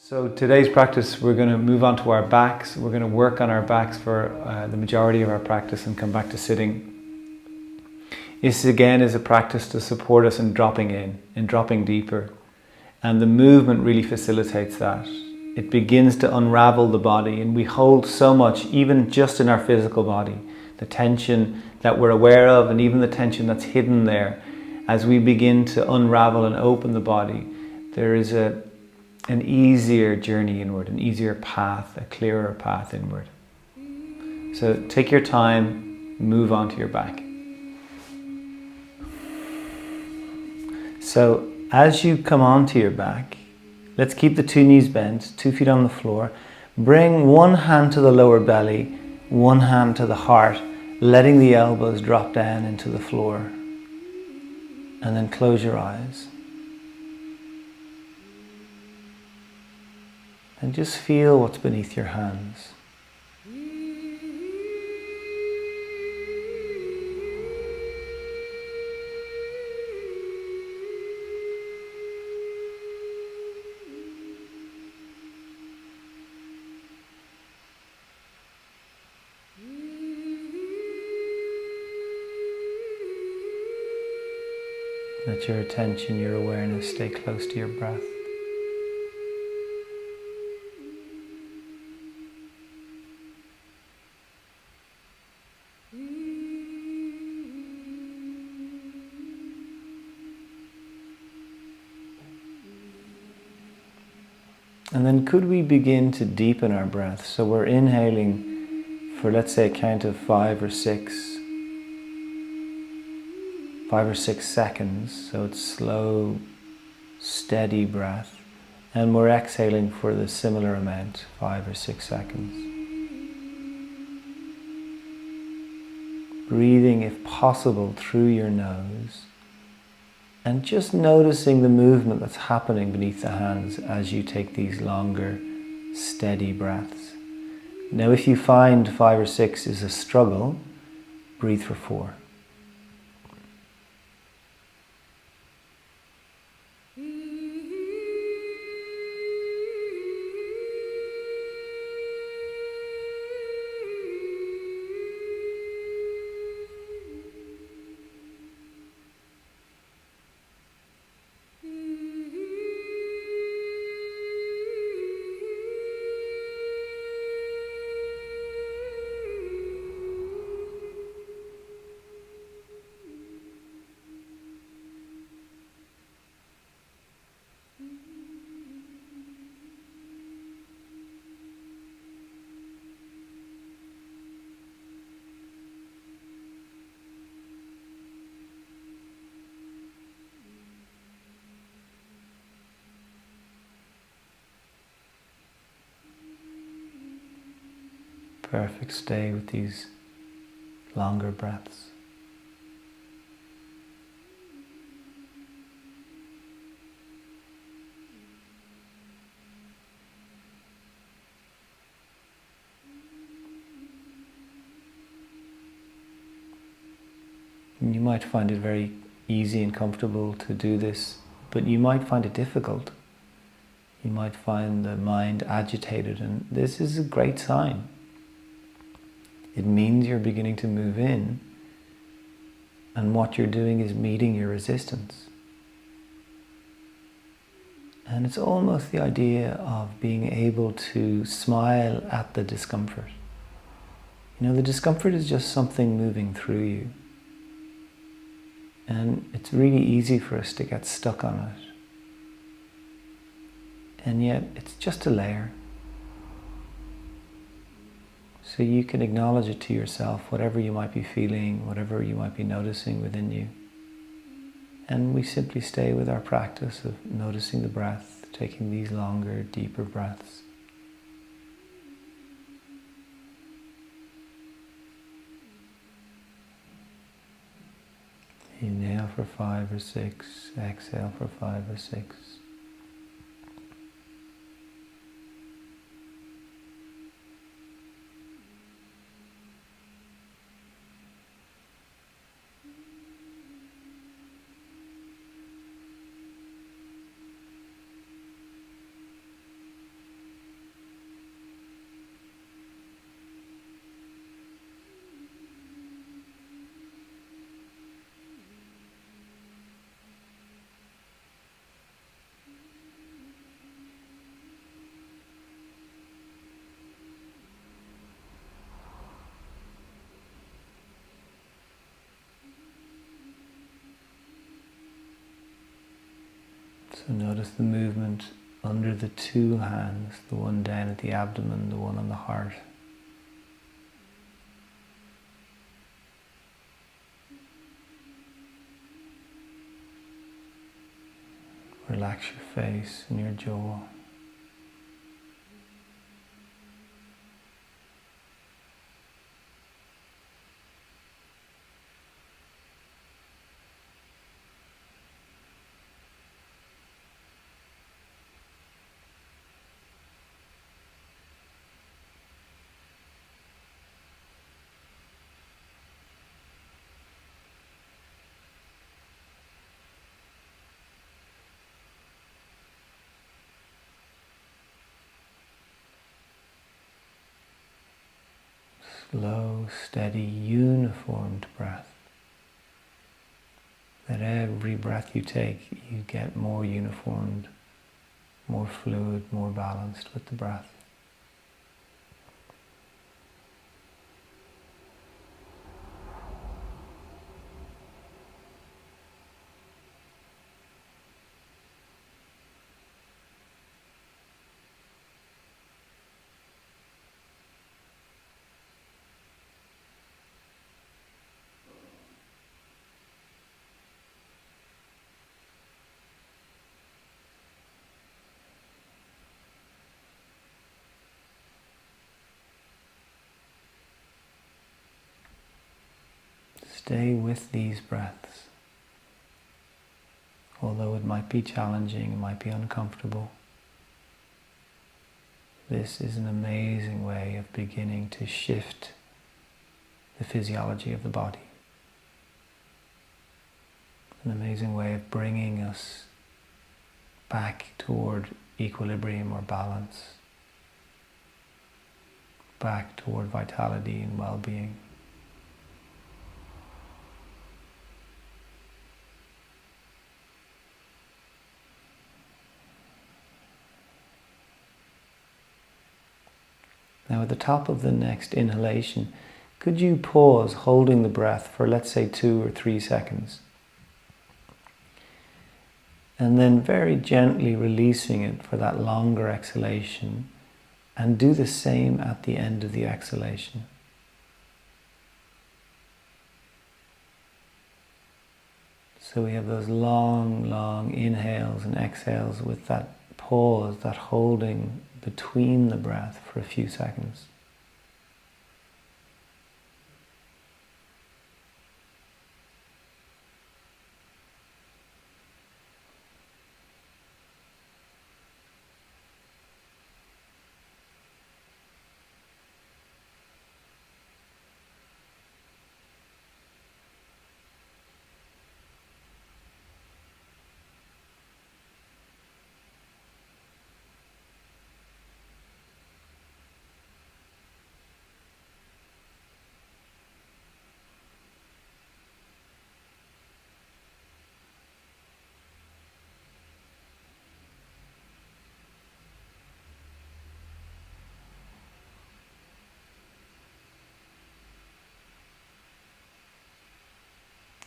So today's practice, we're going to move on to our backs. We're going to work on our backs for the majority of our practice and come back to sitting. This again is a practice to support us in dropping in dropping deeper. And the movement really facilitates that. It begins to unravel the body, and we hold so much, even just in our physical body. The tension that we're aware of and even the tension that's hidden there. As we begin to unravel and open the body, there is an easier journey inward, an easier path, a clearer path inward. So take your time, move on to your back. So as you come onto your back, let's keep the 2 knees bent, 2 feet on the floor. Bring one hand to the lower belly, one hand to the heart, letting the elbows drop down into the floor. And then close your eyes. And just feel what's beneath your hands. Let your attention, your awareness stay close to your breath. And then could we begin to deepen our breath? So we're inhaling for, let's say, a count of 5 or 6 seconds. So it's slow, steady breath. And we're exhaling for the similar amount, 5 or 6 seconds. Breathing, if possible, through your nose. And just noticing the movement that's happening beneath the hands as you take these longer, steady breaths. Now, if you find 5 or 6 is a struggle, breathe for 4. Perfect. Stay with these longer breaths. You might find it very easy and comfortable to do this, but you might find it difficult. You might find the mind agitated, and this is a great sign. It means you're beginning to move in, and what you're doing is meeting your resistance. And it's almost the idea of being able to smile at the discomfort. You know, the discomfort is just something moving through you. And it's really easy for us to get stuck on it. And yet, it's just a layer. So you can acknowledge it to yourself, whatever you might be feeling, whatever you might be noticing within you. And we simply stay with our practice of noticing the breath, taking these longer, deeper breaths. Inhale for 5 or 6, exhale for 5 or 6. So notice the movement under the two hands, the one down at the abdomen, the one on the heart. Relax your face and your jaw. Slow, steady, uniformed breath. That every breath you take, you get more uniformed, more fluid, more balanced with the breath. Stay with these breaths. Although it might be challenging, it might be uncomfortable, this is an amazing way of beginning to shift the physiology of the body. An amazing way of bringing us back toward equilibrium or balance, back toward vitality and well-being. Now at the top of the next inhalation, could you pause holding the breath for, let's say, 2 or 3 seconds? And then very gently releasing it for that longer exhalation, and do the same at the end of the exhalation. So we have those long, long inhales and exhales with that pause, that holding between the breath for a few seconds.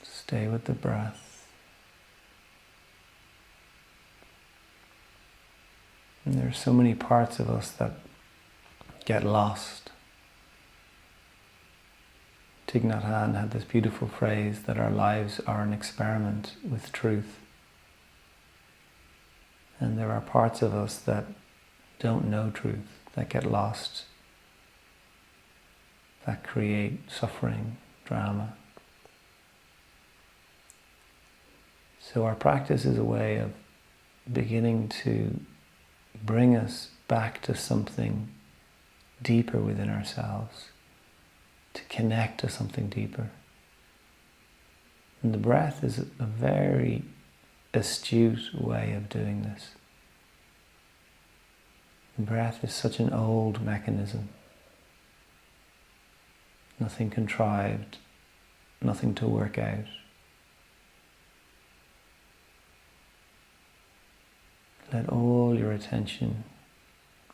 Stay with the breath. And there are so many parts of us that get lost. Thich Nhat Hanh had this beautiful phrase that our lives are an experiment with truth. And there are parts of us that don't know truth, that get lost, that create suffering, drama. So our practice is a way of beginning to bring us back to something deeper within ourselves, to connect to something deeper. And the breath is a very astute way of doing this. The breath is such an old mechanism. Nothing contrived, nothing to work out. Let all your attention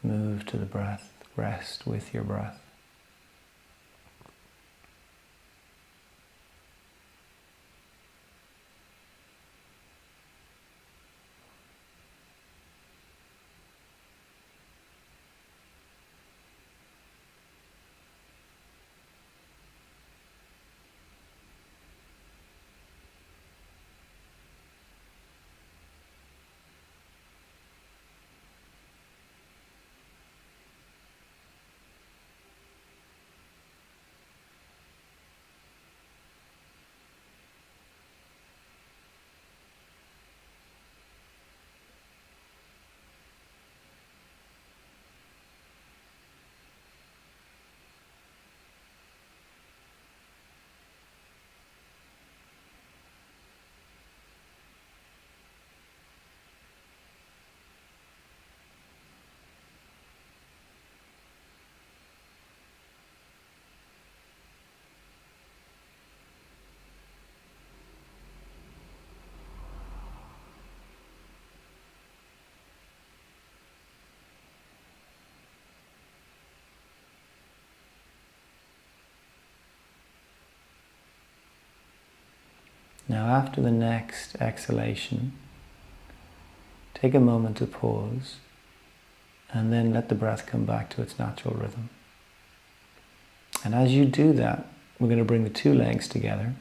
move to the breath. Rest with your breath. Now after the next exhalation, take a moment to pause and then let the breath come back to its natural rhythm. And as you do that, we're going to bring the two legs together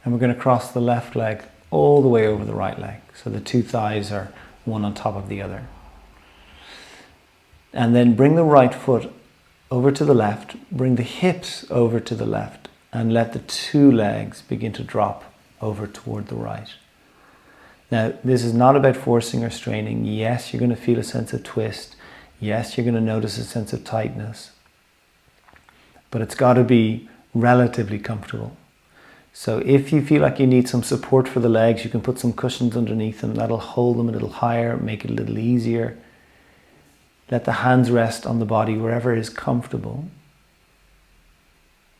and we're going to cross the left leg all the way over the right leg. So the two thighs are one on top of the other. And then bring the right foot over to the left, bring the hips over to the left, and let the two legs begin to drop over toward the right. Now, this is not about forcing or straining. Yes, you're going to feel a sense of twist. Yes, you're going to notice a sense of tightness. But it's got to be relatively comfortable. So if you feel like you need some support for the legs, you can put some cushions underneath them. That'll hold them a little higher, make it a little easier. Let the hands rest on the body wherever is comfortable.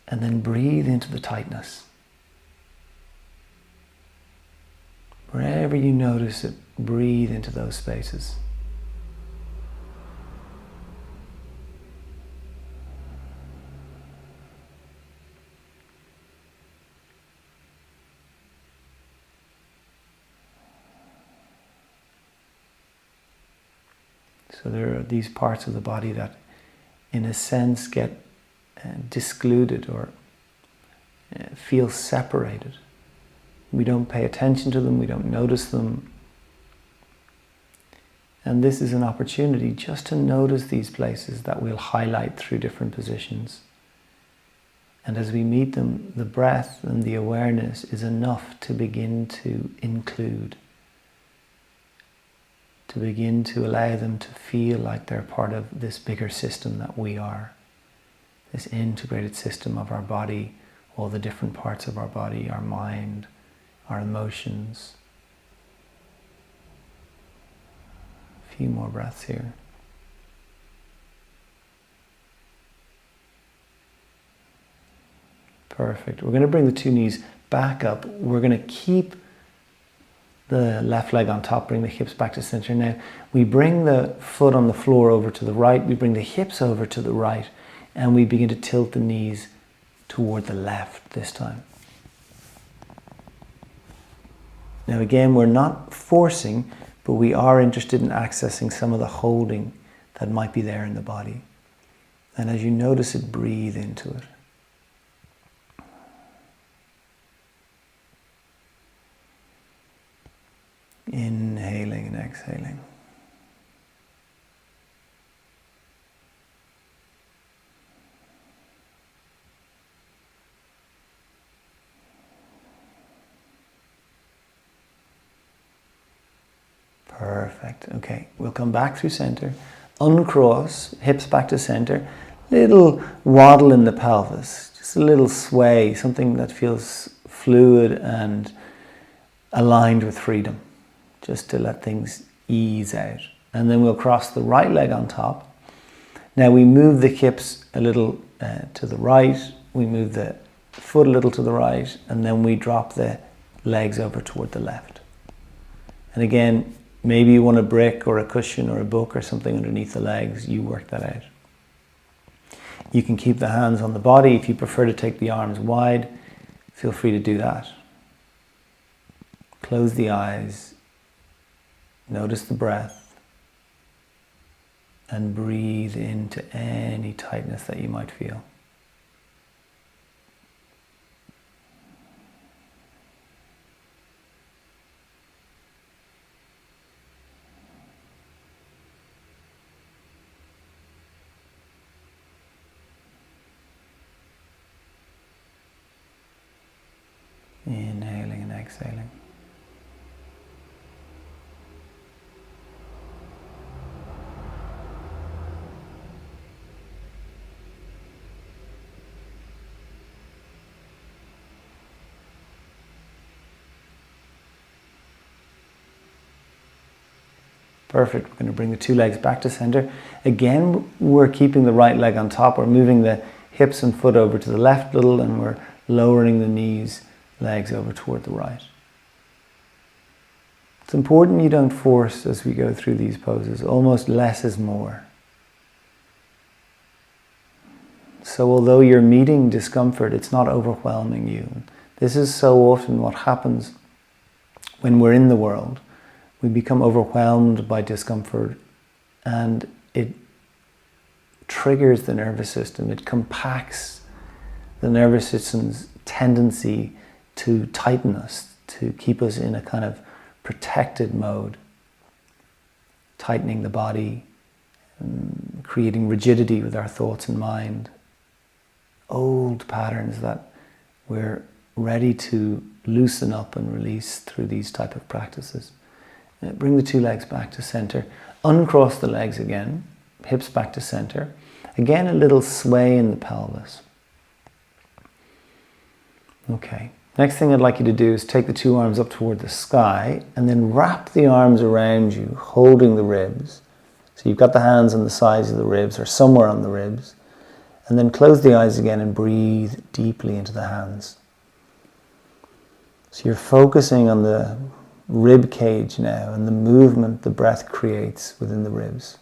And then breathe into the tightness. Wherever you notice it, breathe into those spaces. So there are these parts of the body that, in a sense, get discluded or feel separated. We don't pay attention to them, we don't notice them. And this is an opportunity just to notice these places that we'll highlight through different positions. And as we meet them, the breath and the awareness is enough to begin to include, to begin to allow them to feel like they're part of this bigger system that we are. This integrated system of our body, all the different parts of our body, our mind, our emotions. A few more breaths here. Perfect. We're going to bring the two knees back up. We're going to keep the left leg on top, bring the hips back to center. Now, we bring the foot on the floor over to the right, we bring the hips over to the right, and we begin to tilt the knees toward the left this time. Now again, we're not forcing, but we are interested in accessing some of the holding that might be there in the body. And as you notice it, breathe into it. Inhaling and exhaling. Perfect. Okay, we'll come back through center. Uncross, hips back to center. Little waddle in the pelvis. Just a little sway, something that feels fluid and aligned with freedom. Just to let things ease out. And then we'll cross the right leg on top. Now we move the hips a little to the right. We move the foot a little to the right. And then we drop the legs over toward the left. And again, maybe you want a brick or a cushion or a book or something underneath the legs. You work that out. You can keep the hands on the body. If you prefer to take the arms wide, feel free to do that. Close the eyes. Notice the breath. And breathe into any tightness that you might feel. Inhaling and exhaling. Perfect. We're going to bring the two legs back to center. Again, we're keeping the right leg on top. We're moving the hips and foot over to the left a little, and we're lowering the knees, legs over toward the right. It's important you don't force as we go through these poses. Almost less is more. So although you're meeting discomfort, it's not overwhelming you. This is so often what happens when we're in the world. We become overwhelmed by discomfort, and it triggers the nervous system. It compacts the nervous system's tendency to tighten us, to keep us in a kind of protected mode, tightening the body, creating rigidity with our thoughts and mind. Old patterns that we're ready to loosen up and release through these type of practices. Bring the two legs back to center. Uncross the legs again. Hips back to center. Again, a little sway in the pelvis. Okay. Next thing I'd like you to do is take the two arms up toward the sky and then wrap the arms around you, holding the ribs. So you've got the hands on the sides of the ribs or somewhere on the ribs. And then close the eyes again and breathe deeply into the hands. So you're focusing on the rib cage now and the movement the breath creates within the ribs.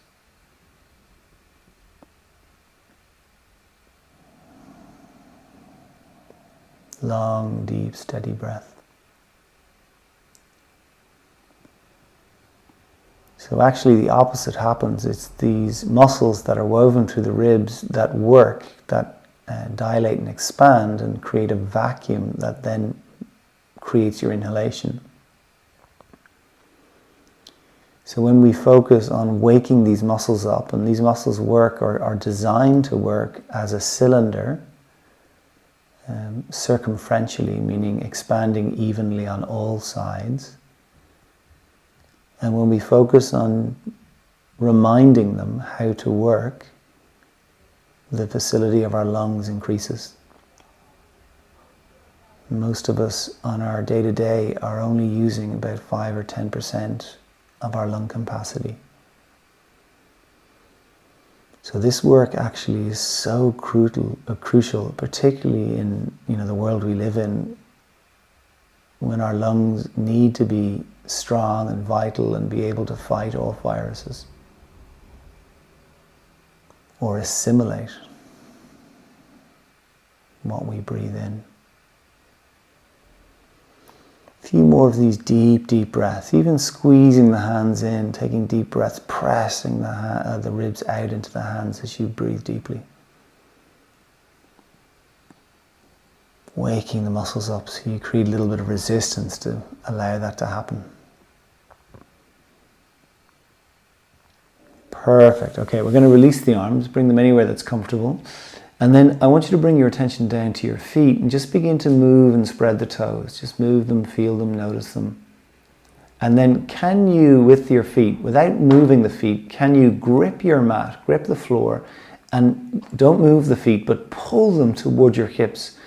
Long, deep, steady breath. So actually the opposite happens. It's these muscles that are woven through the ribs that work, that dilate and expand and create a vacuum that then creates your inhalation. So when we focus on waking these muscles up, and these muscles work or are designed to work as a cylinder, circumferentially, meaning expanding evenly on all sides. And when we focus on reminding them how to work, the facility of our lungs increases. Most of us on our day-to-day are only using about 5 or 10% of our lung capacity. So this work actually is so crucial, particularly in the world we live in, when our lungs need to be strong and vital and be able to fight off viruses or assimilate what we breathe in. A few more of these deep, deep breaths, even squeezing the hands in, taking deep breaths, pressing the ribs out into the hands as you breathe deeply. Waking the muscles up so you create a little bit of resistance to allow that to happen. Perfect. Okay, we're going to release the arms, bring them anywhere that's comfortable. And then I want you to bring your attention down to your feet and just begin to move and spread the toes. Just move them, feel them, notice them. And then can you, with your feet, without moving the feet, can you grip your mat, grip the floor, and don't move the feet, but pull them toward your hips.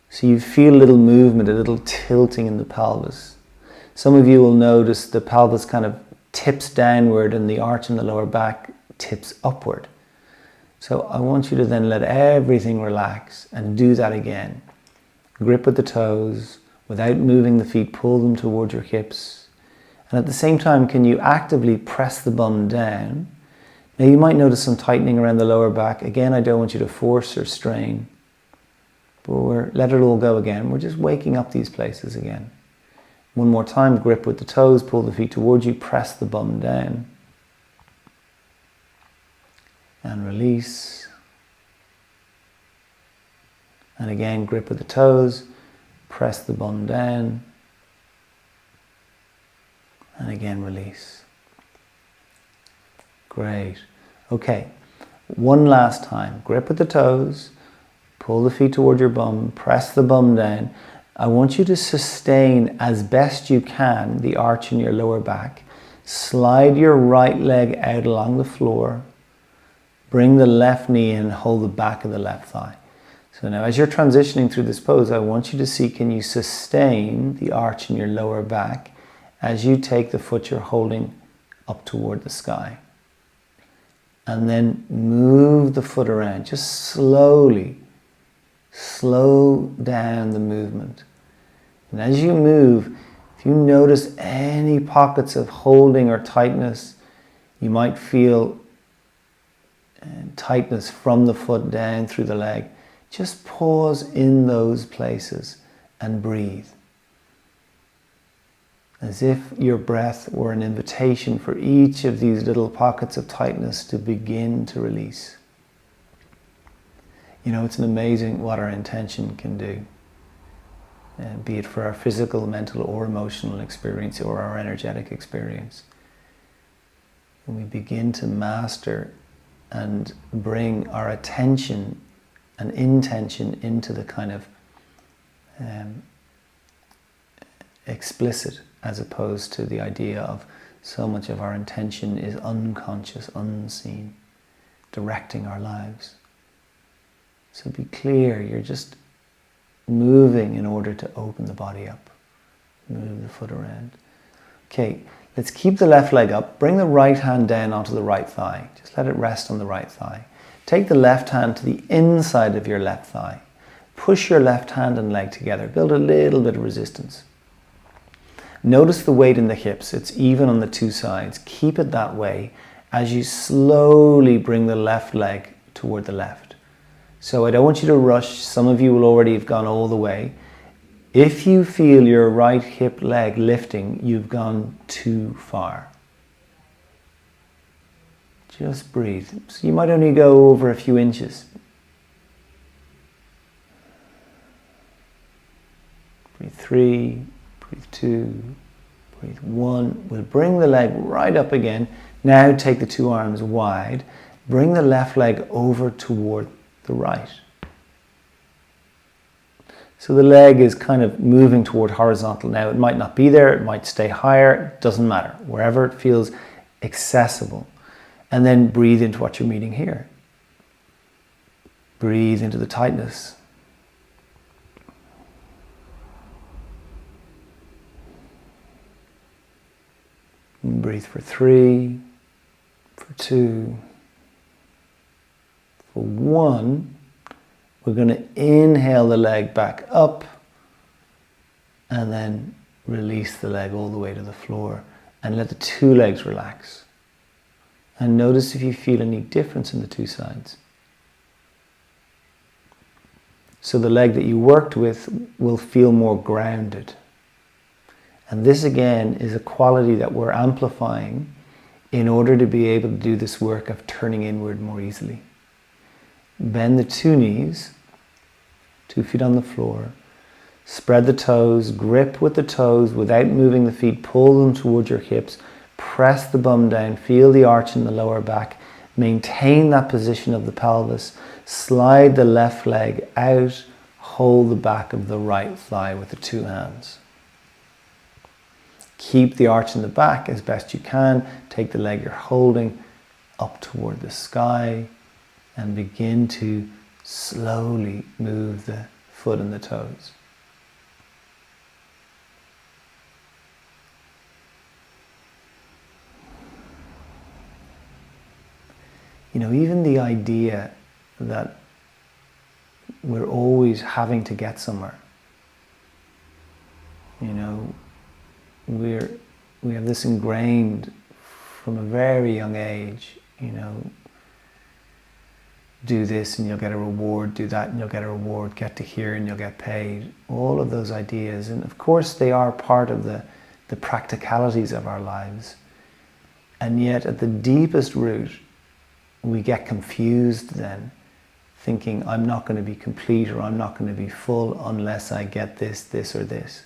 So you feel a little movement, a little tilting in the pelvis. Some of you will notice the pelvis kind of tips downward and the arch in the lower back tips upward. So I want you to then let everything relax and do that again. Grip with the toes, without moving the feet, pull them toward your hips. And at the same time, can you actively press the bum down? Now you might notice some tightening around the lower back. Again, I don't want you to force or strain, but let it all go again. We're just waking up these places again. One more time, grip with the toes, pull the feet towards you, press the bum down. And release. And again, grip with the toes, press the bum down. And again, release. Great. Okay, one last time. Grip with the toes, pull the feet toward your bum, press the bum down. I want you to sustain as best you can the arch in your lower back. Slide your right leg out along the floor. Bring the left knee in, hold the back of the left thigh. So now as you're transitioning through this pose, I want you to see, can you sustain the arch in your lower back as you take the foot you're holding up toward the sky. And then move the foot around, just slowly. Slow down the movement. And as you move, if you notice any pockets of holding or tightness, you might feel tightness from the foot down through the leg. Just pause in those places and breathe. As if your breath were an invitation for each of these little pockets of tightness to begin to release. You know, it's amazing what our intention can do, be it for our physical, mental, or emotional experience, or our energetic experience. When we begin to master and bring our attention and intention into the kind of explicit, as opposed to the idea of so much of our intention is unconscious, unseen, directing our lives. So be clear, you're just moving in order to open the body up. Move the foot around. Okay, let's keep the left leg up. Bring the right hand down onto the right thigh. Just let it rest on the right thigh. Take the left hand to the inside of your left thigh. Push your left hand and leg together. Build a little bit of resistance. Notice the weight in the hips. It's even on the two sides. Keep it that way as you slowly bring the left leg toward the left. So I don't want you to rush. Some of you will already have gone all the way. If you feel your right hip leg lifting, you've gone too far. Just breathe. So you might only go over a few inches. Breathe 3, breathe 2, breathe 1. We'll bring the leg right up again. Now take the two arms wide. Bring the left leg over toward the right. So the leg is kind of moving toward horizontal now. It might not be there, it might stay higher, it doesn't matter. Wherever it feels accessible. And then breathe into what you're meeting here. Breathe into the tightness. And breathe for 3, for 2, for 1. We're going to inhale the leg back up and then release the leg all the way to the floor and let the two legs relax. And notice if you feel any difference in the two sides. So the leg that you worked with will feel more grounded. And this again is a quality that we're amplifying in order to be able to do this work of turning inward more easily. Bend the two knees, 2 feet on the floor. Spread the toes, grip with the toes without moving the feet. Pull them towards your hips. Press the bum down. Feel the arch in the lower back. Maintain that position of the pelvis. Slide the left leg out. Hold the back of the right thigh with the two hands. Keep the arch in the back as best you can. Take the leg you're holding up toward the sky and begin to slowly move the foot and the toes. You know, even the idea that we're always having to get somewhere. You know, we have this ingrained from a very young age, you know, do this and you'll get a reward, do that and you'll get a reward, get to here and you'll get paid. All of those ideas, and of course they are part of the practicalities of our lives. And yet at the deepest root, we get confused then, thinking I'm not going to be complete or I'm not going to be full unless I get this, this or this.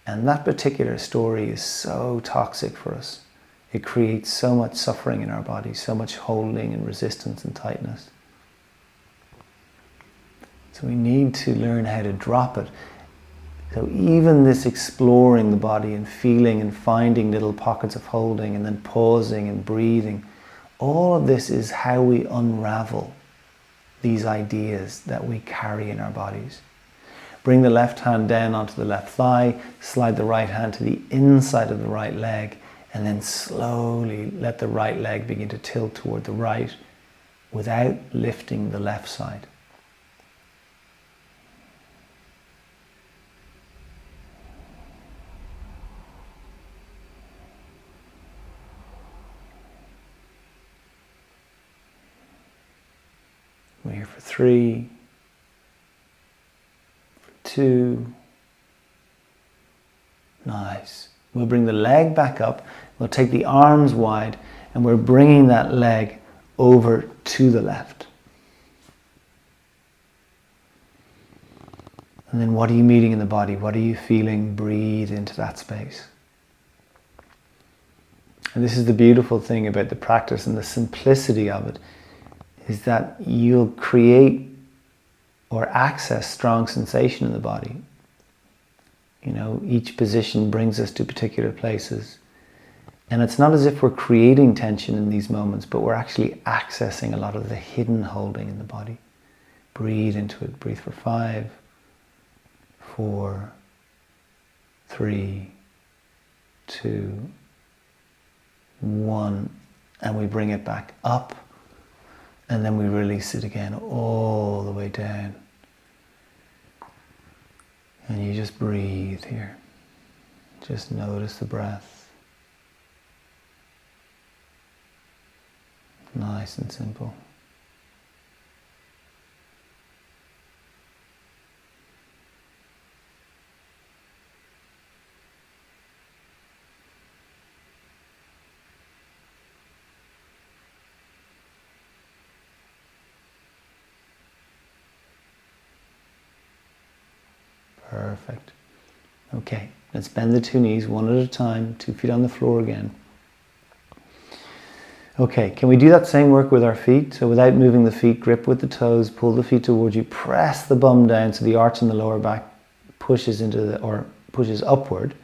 And that particular story is so toxic for us. It creates so much suffering in our bodies, so much holding and resistance and tightness. So we need to learn how to drop it. So even this exploring the body and feeling and finding little pockets of holding and then pausing and breathing, all of this is how we unravel these ideas that we carry in our bodies. Bring the left hand down onto the left thigh, slide the right hand to the inside of the right leg, and then slowly let the right leg begin to tilt toward the right without lifting the left side. We're here for 3, for 2. Nice. We'll bring the leg back up. We'll take the arms wide and we're bringing that leg over to the left. And then what are you meeting in the body? What are you feeling? Breathe into that space. And this is the beautiful thing about the practice and the simplicity of it, is that you'll create or access strong sensation in the body. You know, each position brings us to particular places. And it's not as if we're creating tension in these moments, but we're actually accessing a lot of the hidden holding in the body. Breathe into it. Breathe for 5, 4, 3, 2, 1. And we bring it back up. And then we release it again all the way down. And you just breathe here. Just notice the breath. Nice and simple. Perfect. Okay, let's bend the 2 knees one at a time, 2 feet on the floor again. Okay, can we do that same work with our feet? So without moving the feet, grip with the toes, pull the feet towards you, press the bum down so the arch in the lower back pushes pushes upward.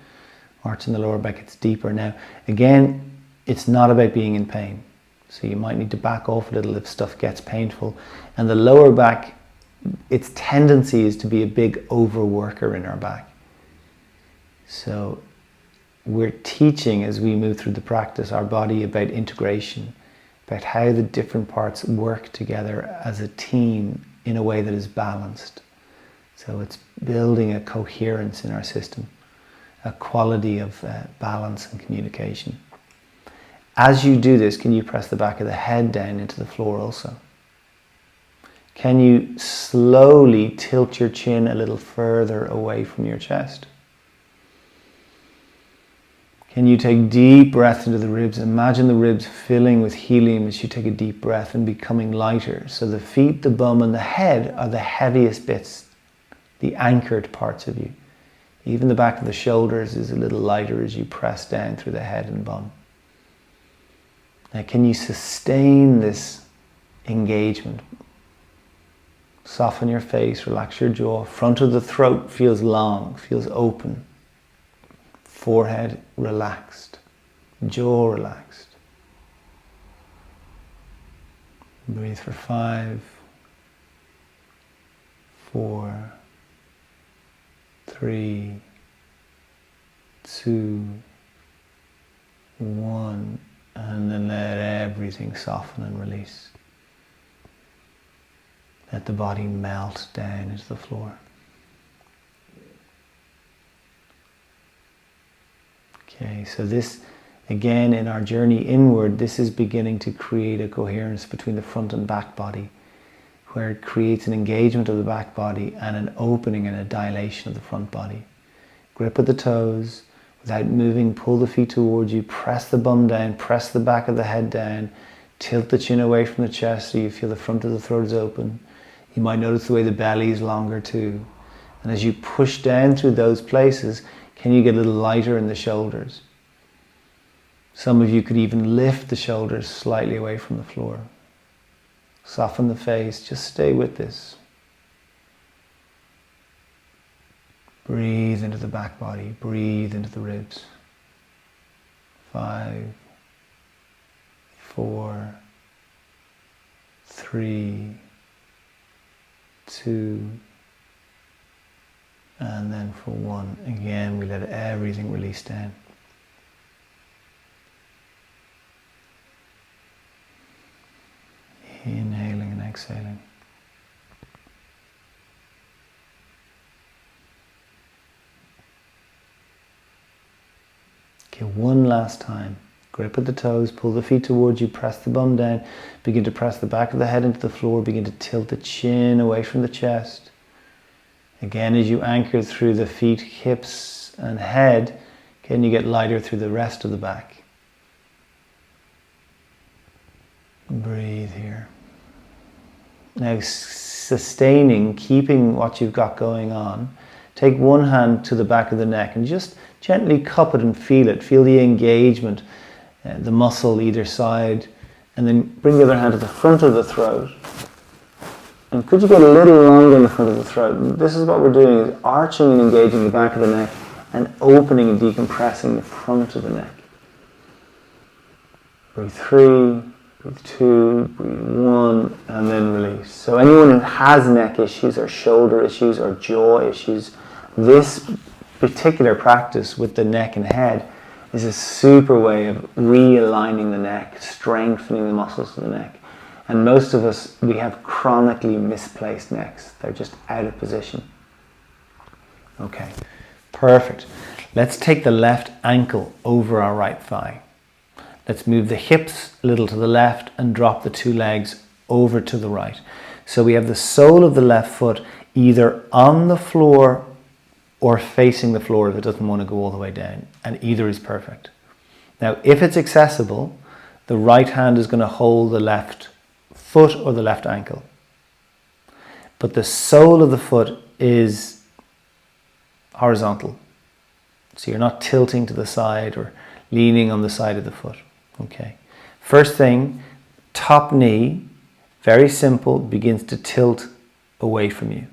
Arch in the lower back gets deeper. Now, again, it's not about being in pain. So you might need to back off a little if stuff gets painful. And the lower back, its tendency is to be a big overworker in our back. So we're teaching, as we move through the practice, our body about integration, about how the different parts work together as a team in a way that is balanced. So it's building a coherence in our system, a quality of balance and communication. As you do this, can you press the back of the head down into the floor also? Can you slowly tilt your chin a little further away from your chest? Can you take deep breath into the ribs? Imagine the ribs filling with helium as you take a deep breath and becoming lighter. So the feet, the bum and the head are the heaviest bits, the anchored parts of you. Even the back of the shoulders is a little lighter as you press down through the head and bum. Now can you sustain this engagement? Soften your face, relax your jaw. Front of the throat feels long, feels open. Forehead relaxed. Jaw relaxed. Breathe for 5, 4, 3, 2, 1. And then let everything soften and release. Let the body melt down into the floor. Okay, so this, again, in our journey inward, this is beginning to create a coherence between the front and back body, where it creates an engagement of the back body and an opening and a dilation of the front body. Grip at the toes, without moving, pull the feet towards you, press the bum down, press the back of the head down, tilt the chin away from the chest so you feel the front of the throat is open. You might notice the way the belly is longer too. And as you push down through those places, can you get a little lighter in the shoulders? Some of you could even lift the shoulders slightly away from the floor. Soften the face, just stay with this. Breathe into the back body, breathe into the ribs. 5, 4, 3, 2, and then for 1. Again, we let everything release down. Inhaling and exhaling. Okay, one last time. Grip at the toes, pull the feet towards you, press the bum down, begin to press the back of the head into the floor, begin to tilt the chin away from the chest. Again, as you anchor through the feet, hips and head, can you get lighter through the rest of the back? Breathe here. Now sustaining, keeping what you've got going on, take one hand to the back of the neck and just gently cup it and feel it. Feel the engagement, the muscle either side, and then bring the other hand to the front of the throat. And could you get a little longer in the front of the throat? This is what we're doing, is arching and engaging the back of the neck and opening and decompressing the front of the neck. Breathe 3, breathe 2, breathe 1, and then release. So anyone who has neck issues or shoulder issues or jaw issues, this particular practice with the neck and head is a super way of realigning the neck, strengthening the muscles of the neck. And most of us, we have chronically misplaced necks. They're just out of position. Okay, perfect. Let's take the left ankle over our right thigh. Let's move the hips a little to the left and drop the two legs over to the right. So we have the sole of the left foot either on the floor or facing the floor if it doesn't want to go all the way down, and either is perfect. Now, if it's accessible, the right hand is going to hold the left foot or the left ankle. But the sole of the foot is horizontal. So you're not tilting to the side or leaning on the side of the foot. Okay. First thing, top knee, very simple, begins to tilt away from you.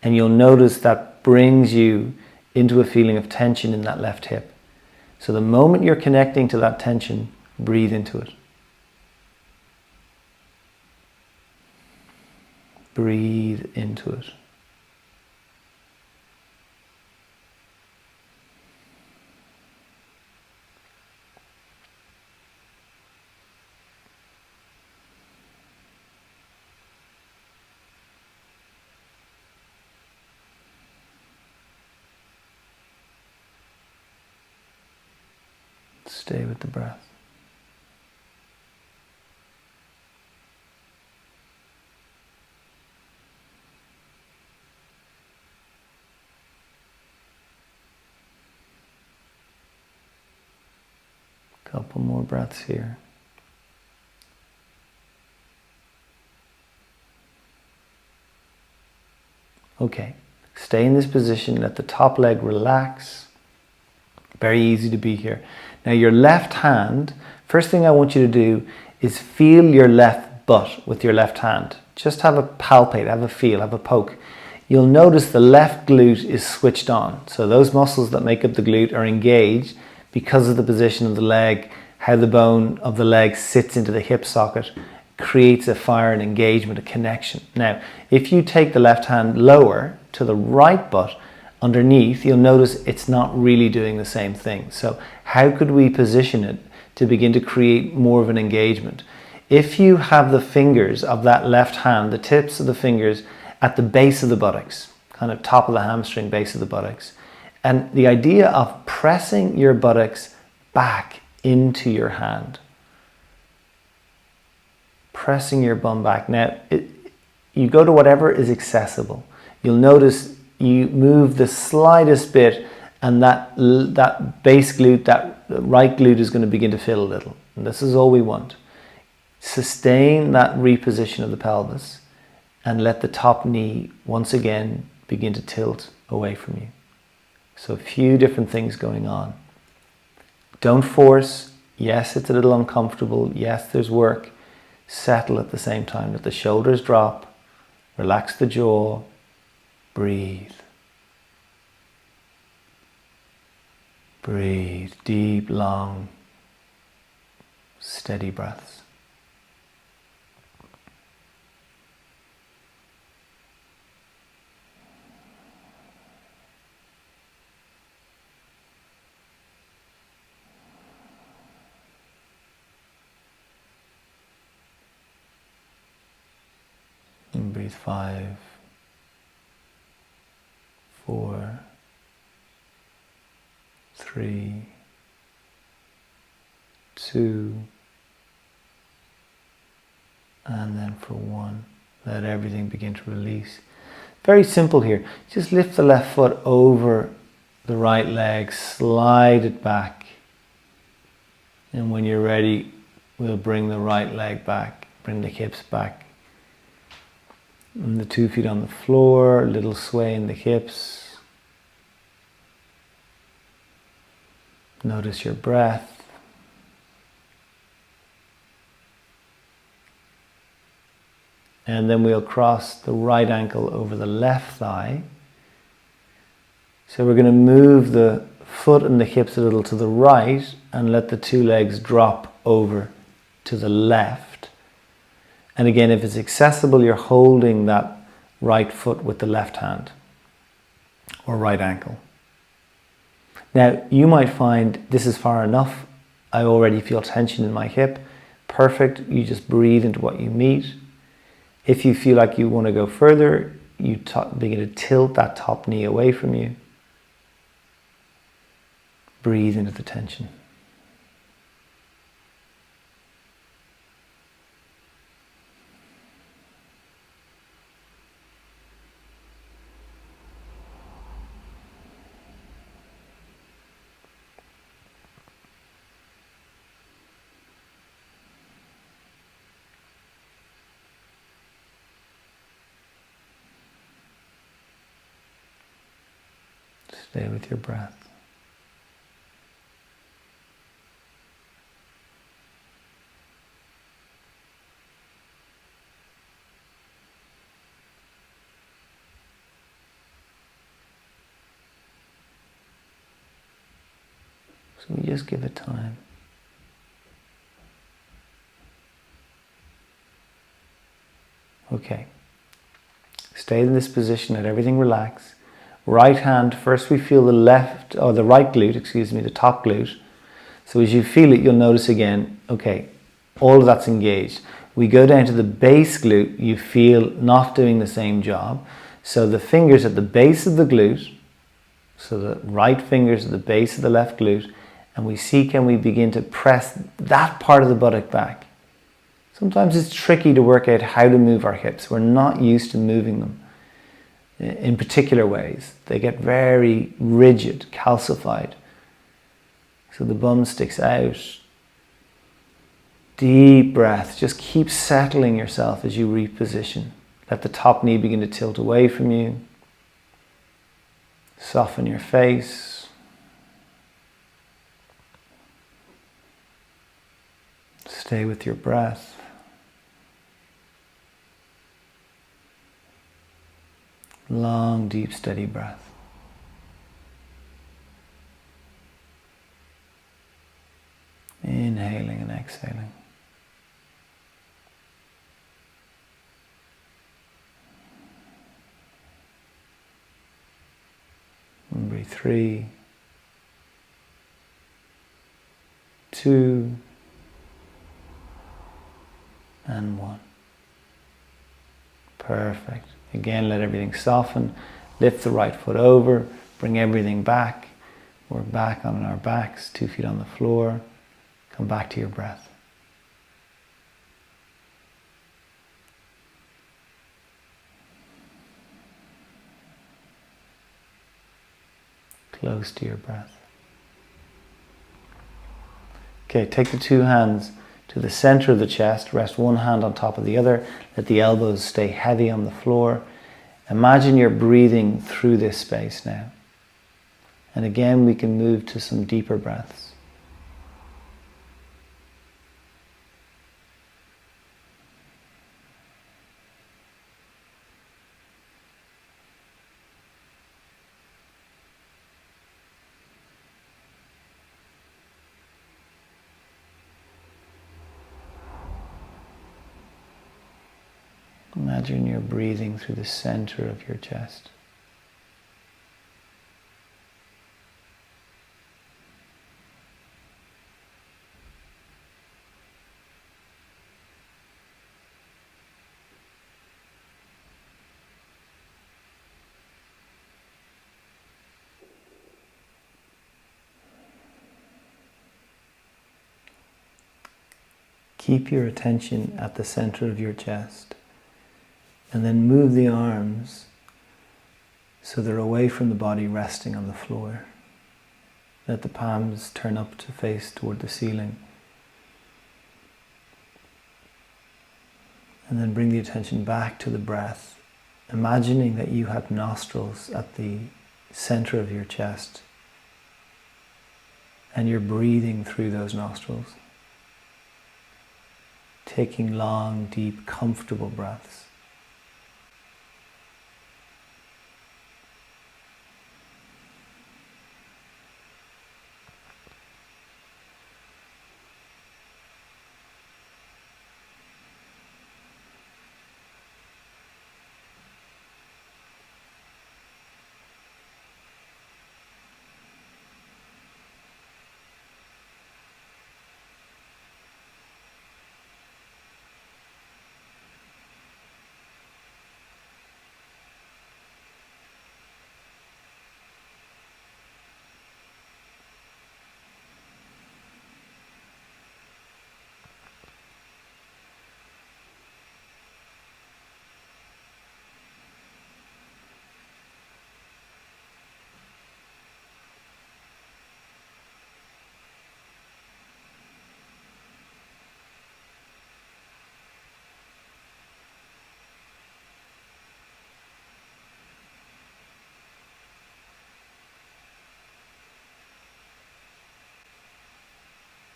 And you'll notice that brings you into a feeling of tension in that left hip. So the moment you're connecting to that tension, breathe into it. Breathe into it. Stay with the breath. Couple more breaths here. Okay, stay in this position, let the top leg relax. Very easy to be here. Now your left hand, first thing I want you to do is feel your left butt with your left hand. Just have a palpate, have a feel, have a poke. You'll notice the left glute is switched on. So those muscles that make up the glute are engaged because of the position of the leg, how the bone of the leg sits into the hip socket, creates a fire and engagement, a connection. Now, if you take the left hand lower to the right butt, underneath, you'll notice it's not really doing the same thing. So how could we position it to begin to create more of an engagement? If you have the fingers of that left hand, the tips of the fingers at the base of the buttocks, kind of top of the hamstring, base of the buttocks, and the idea of pressing your buttocks back into your hand. Pressing your bum back. Now, you go to whatever is accessible. You'll notice you move the slightest bit and that base glute, that right glute is going to begin to fill a little. And this is all we want. Sustain that reposition of the pelvis and let the top knee once again begin to tilt away from you. So a few different things going on. Don't force. Yes, it's a little uncomfortable. Yes, there's work. Settle at the same time. Let the shoulders drop. Relax the jaw. Breathe. Breathe. Deep, long, steady breaths. And breathe 5, 4, 3, 2, and then for 1. Let everything begin to release. Very simple here. Just lift the left foot over the right leg, slide it back. And when you're ready, we'll bring the right leg back, bring the hips back. And the 2 feet on the floor, little sway in the hips. Notice your breath. And then we'll cross the right ankle over the left thigh. So we're going to move the foot and the hips a little to the right and let the 2 legs drop over to the left. And again, if it's accessible, you're holding that right foot with the left hand or right ankle. Now, you might find this is far enough. I already feel tension in my hip. Perfect. You just breathe into what you meet. If you feel like you want to go further, you begin to tilt that top knee away from you. Breathe into the tension. Stay with your breath. So we just give it time. Okay. Stay in this position, let everything relax. Right hand, first we feel the right glute, the top glute. So as you feel it, you'll notice again, okay, all of that's engaged. We go down to the base glute, you feel not doing the same job. So the fingers at the base of the glute, so the right fingers at the base of the left glute, and we see can we begin to press that part of the buttock back. Sometimes it's tricky to work out how to move our hips. We're not used to moving them in particular ways. They get very rigid, calcified. So the bum sticks out. Deep breath. Just keep settling yourself as you reposition. Let the top knee begin to tilt away from you. Soften your face. Stay with your breath. Long, deep, steady breath. Inhaling and exhaling. And breathe 3, 2, and 1. Perfect. Again, let everything soften. Lift the right foot over. Bring everything back. We're back on our backs, 2 feet on the floor. Come back to your breath. Close to your breath. Okay, take the 2 hands to the center of the chest. Rest one hand on top of the other. Let the elbows stay heavy on the floor. Imagine you're breathing through this space now. And again, we can move to some deeper breaths. Imagine you're breathing through the center of your chest. Keep your attention at the center of your chest. And then move the arms So they're away from the body, resting on the floor. Let the palms turn up to face toward the ceiling. And then bring the attention back to the breath, imagining that you have nostrils at the center of your chest. And you're breathing through those nostrils. Taking long, deep, comfortable breaths.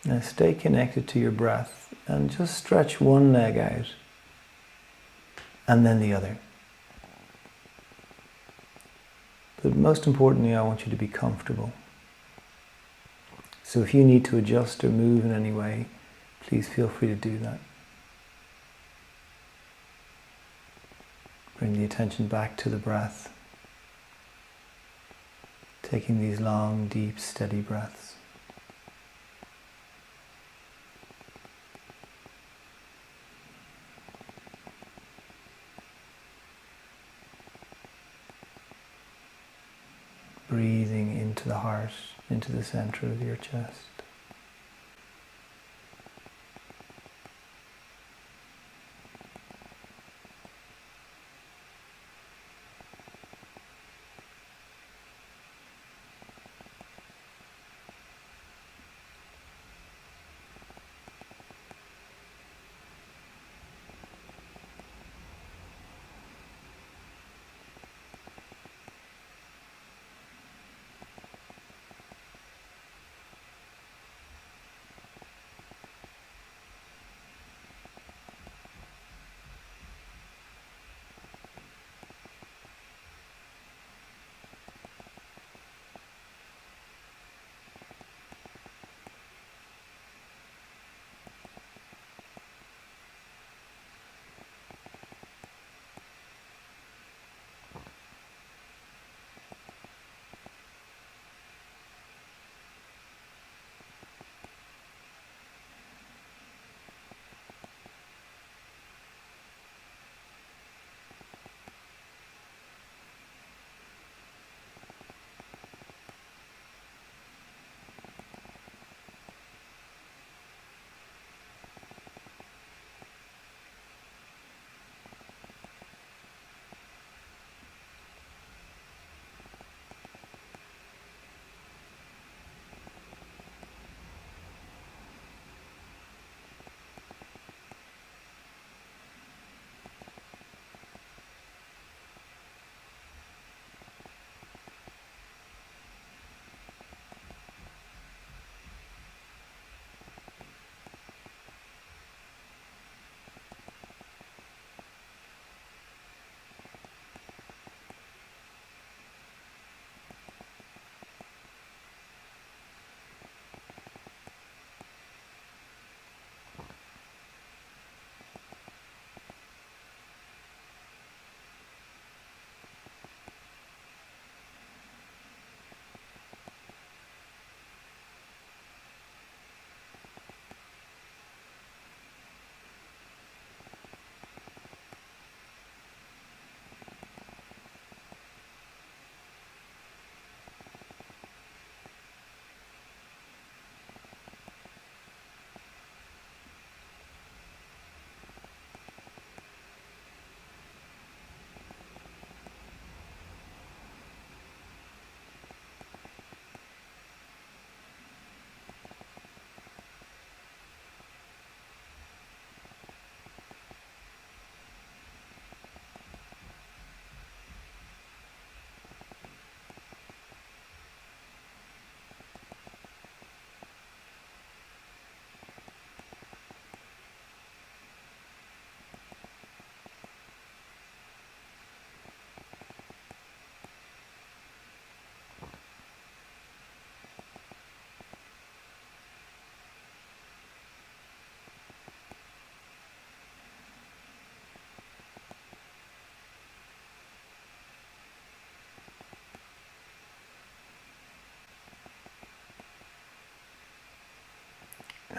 Now stay connected to your breath and just stretch one leg out and then the other. But most importantly, I want you to be comfortable. So if you need to adjust or move in any way, please feel free to do that. Bring the attention back to the breath, taking these long, deep, steady breaths. Breathing into the heart, into the center of your chest.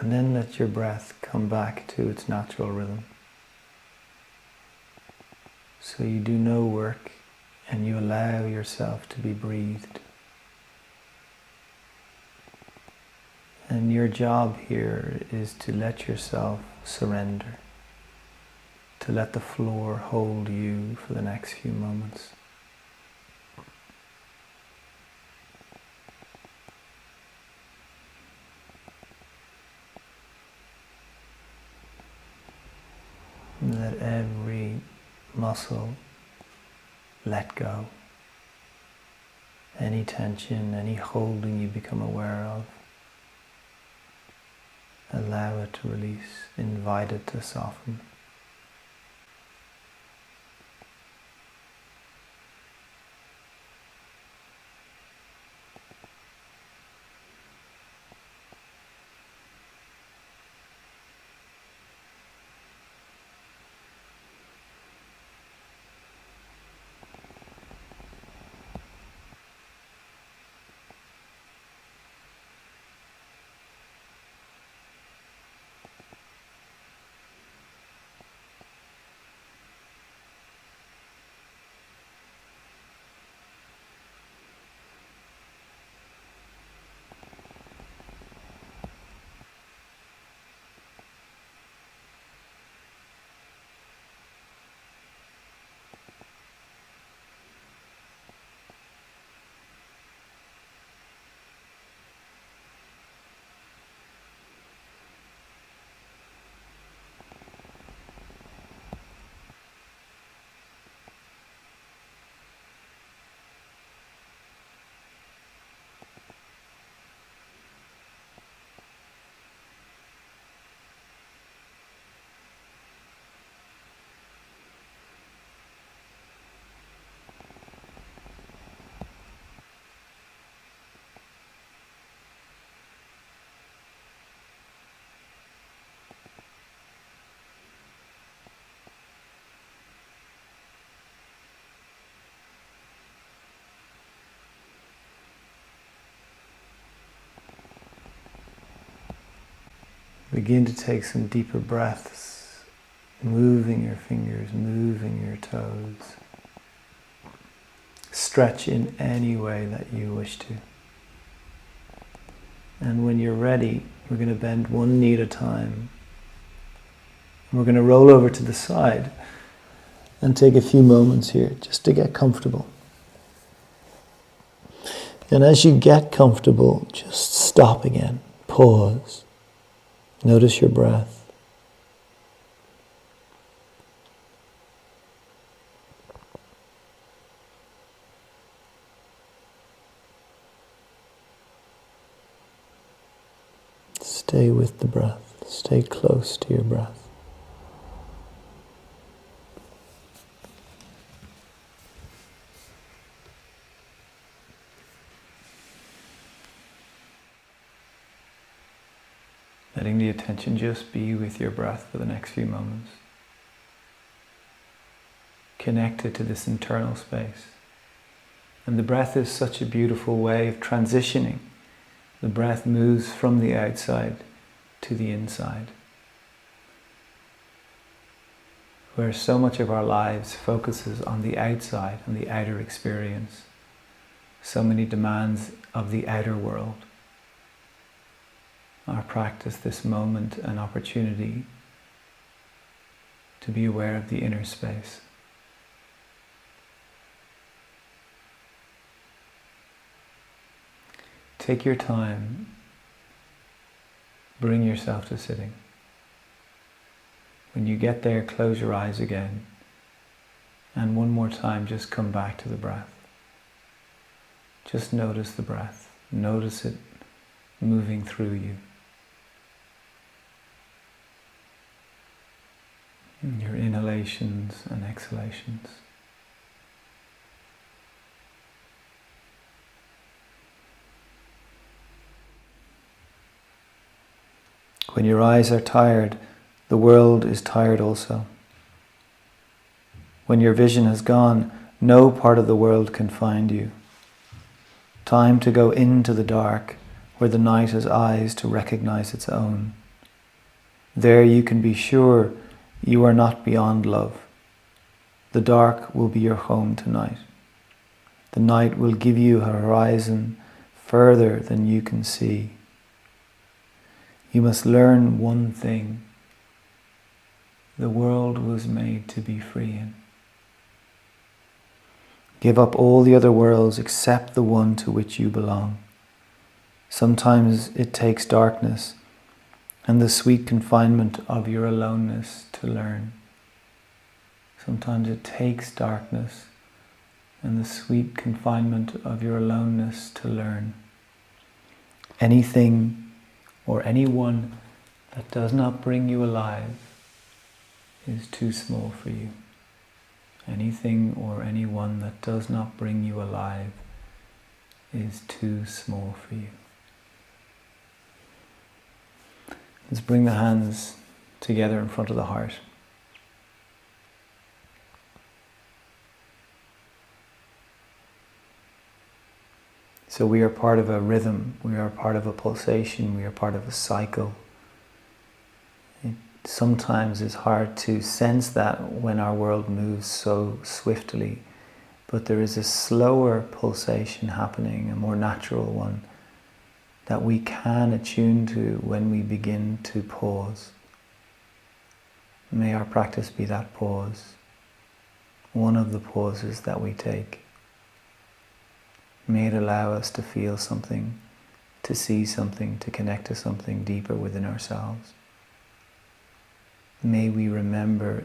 And then let your breath come back to its natural rhythm. So you do no work and you allow yourself to be breathed. And your job here is to let yourself surrender, to let the floor hold you for the next few moments. Let every muscle let go. Any tension, any holding you become aware of, allow it to release, invite it to soften. Begin to take some deeper breaths, moving your fingers, moving your toes. Stretch in any way that you wish to. And when you're ready, we're going to bend one knee at a time. And we're going to roll over to the side and take a few moments here just to get comfortable. And as you get comfortable, just stop again. Pause. Notice your breath. Stay with the breath. Stay close to your breath. Letting the attention just be with your breath for the next few moments. Connected to this internal space. And the breath is such a beautiful way of transitioning. The breath moves from the outside to the inside. Where so much of our lives focuses on the outside, on the outer experience. So many demands of the outer world. Our practice, this moment, an opportunity to be aware of the inner space. Take your time, bring yourself to sitting. When you get there, close your eyes again, and one more time, just come back to the breath. Just notice the breath, notice it moving through you. Your inhalations and exhalations. When your eyes are tired, the world is tired also. When your vision has gone, no part of the world can find you. Time to go into the dark, where the night has eyes to recognize its own. There you can be sure you are not beyond love. The dark will be your home tonight. The night will give you a horizon further than you can see. You must learn one thing. The world was made to be free in. Give up all the other worlds except the one to which you belong. Sometimes it takes darkness and the sweet confinement of your aloneness to learn. Sometimes it takes darkness and the sweet confinement of your aloneness to learn. Anything or anyone that does not bring you alive is too small for you. Anything or anyone that does not bring you alive is too small for you. Let's bring the hands together in front of the heart. So we are part of a rhythm, we are part of a pulsation, we are part of a cycle. It sometimes is hard to sense that when our world moves so swiftly, but there is a slower pulsation happening, a more natural one, that we can attune to when we begin to pause. May our practice be that pause, one of the pauses that we take. May it allow us to feel something, to see something, to connect to something deeper within ourselves. May we remember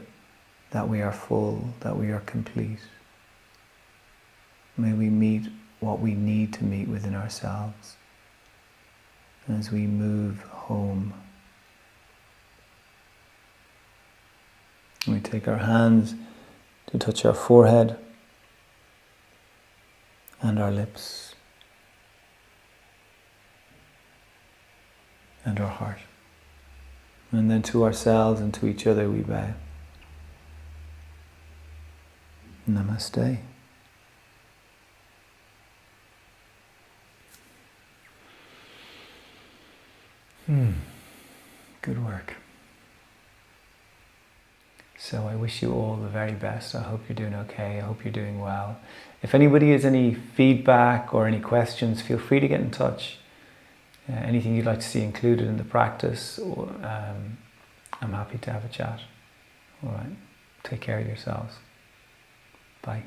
that we are full, that we are complete. May we meet what we need to meet within ourselves as we move home. We take our hands to touch our forehead and our lips and our heart. And then to ourselves and to each other we bow. Namaste. Good work. So I wish you all the very best. I hope you're doing okay. I hope you're doing well. If anybody has any feedback or any questions, feel free to get in touch. Anything you'd like to see included in the practice, I'm happy to have a chat. All right. Take care of yourselves. Bye.